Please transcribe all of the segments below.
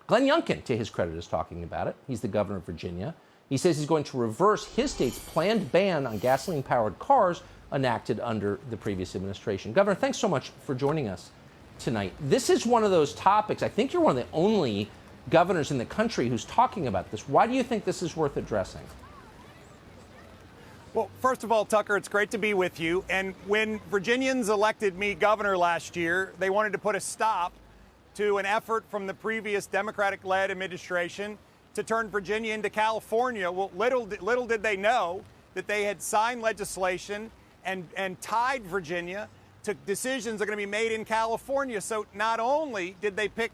Glenn Youngkin, to his credit, is talking about it. He's the governor of Virginia. He says he's going to reverse his state's planned ban on gasoline-powered cars enacted under the previous administration. Governor, thanks so much for joining us tonight. This is one of those topics, I think you're one of the only governors in the country who's talking about this. Why do you think this is worth addressing? Well, first of all, Tucker, it's great to be with you. And when Virginians elected me governor last year, they wanted to put a stop to an effort from the previous Democratic-led administration to turn Virginia into California. Well, little did they know that they had signed legislation and tied Virginia to decisions that are going to be made in California. So not only did they pick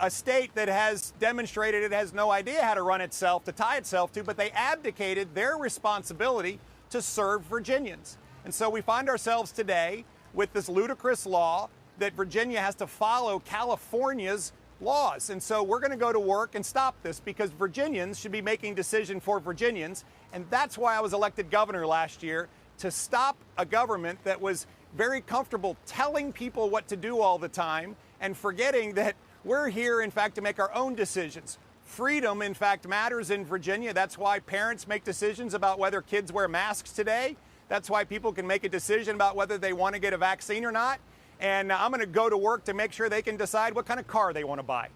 a state that has demonstrated it has no idea how to run itself, to tie itself to, but they abdicated their responsibility to serve Virginians. And so we find ourselves today with this ludicrous law that Virginia has to follow California's laws. And so we're going to go to work and stop this, because Virginians should be making decisions for Virginians. And that's why I was elected governor last year, to stop a government that was very comfortable telling people what to do all the time and forgetting that we're here, in fact, to make our own decisions. Freedom, in fact, matters in Virginia. That's why parents make decisions about whether kids wear masks today. That's why people can make a decision about whether they want to get a vaccine or not. And I'm going to go to work to make sure they can decide what kind of car they want to buy.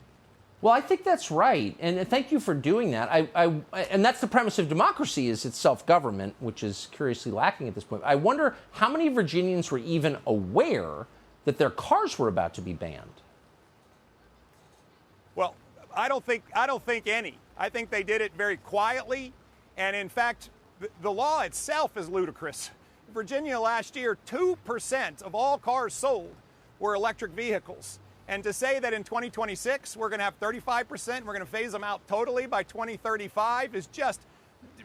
Well, I think that's right, and thank you for doing that. And that's the premise of democracy, is it's self-government, which is curiously lacking at this point. I wonder how many Virginians were even aware that their cars were about to be banned. Well, I don't think any. I think they did it very quietly, and in fact, the law itself is ludicrous. Virginia last year, 2% of all cars sold were electric vehicles. And to say that in 2026 we're going to have 35%, we're going to phase them out totally by 2035 is just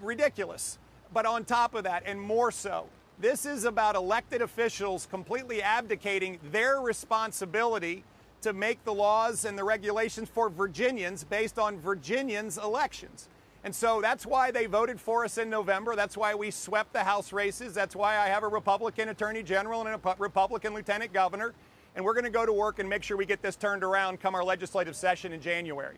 ridiculous. But on top of that, and more so, this is about elected officials completely abdicating their responsibility to make the laws and the regulations for Virginians based on Virginians' elections. And so that's why they voted for us in November. That's why we swept the House races. That's why I have a Republican Attorney General and a Republican Lieutenant Governor. And we're going to go to work and make sure we get this turned around come our legislative session in January.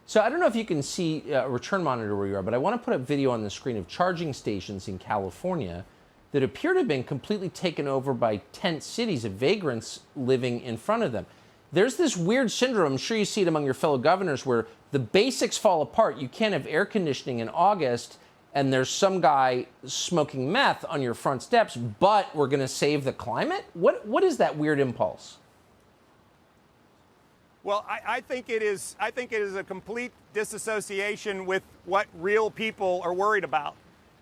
So I don't know if you can see a return monitor where you are, but I want to put a video on the screen of charging stations in California that appear to have been completely taken over by tent cities of vagrants living in front of them. There's this weird syndrome, I'm sure you see it among your fellow governors, where the basics fall apart. You can't have air conditioning in August, and there's some guy smoking meth on your front steps, but we're going to save the climate? What is that weird impulse? Well, I think it is a complete disassociation with what real people are worried about.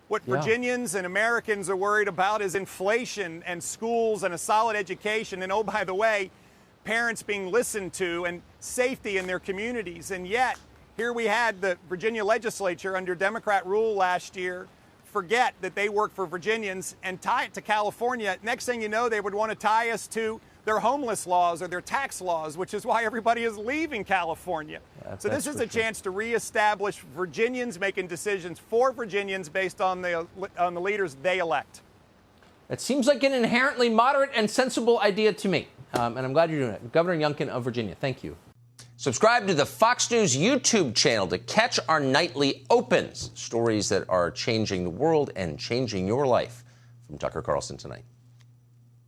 What Virginians and Americans are worried about is inflation and schools and a solid education. And oh, by the way, parents being listened to and safety in their communities. And yet, here we had the Virginia legislature under Democrat rule last year forget that they work for Virginians and tie it to California. Next thing you know, they would want to tie us to their homeless laws or their tax laws, which is why everybody is leaving California. So this is a chance to reestablish Virginians making decisions for Virginians based on the leaders they elect. That seems like an inherently moderate and sensible idea to me. And I'm glad you're doing it. Governor Youngkin of Virginia, thank you. Subscribe to the Fox News YouTube channel to catch our nightly opens, stories that are changing the world and changing your life. From Tucker Carlson Tonight.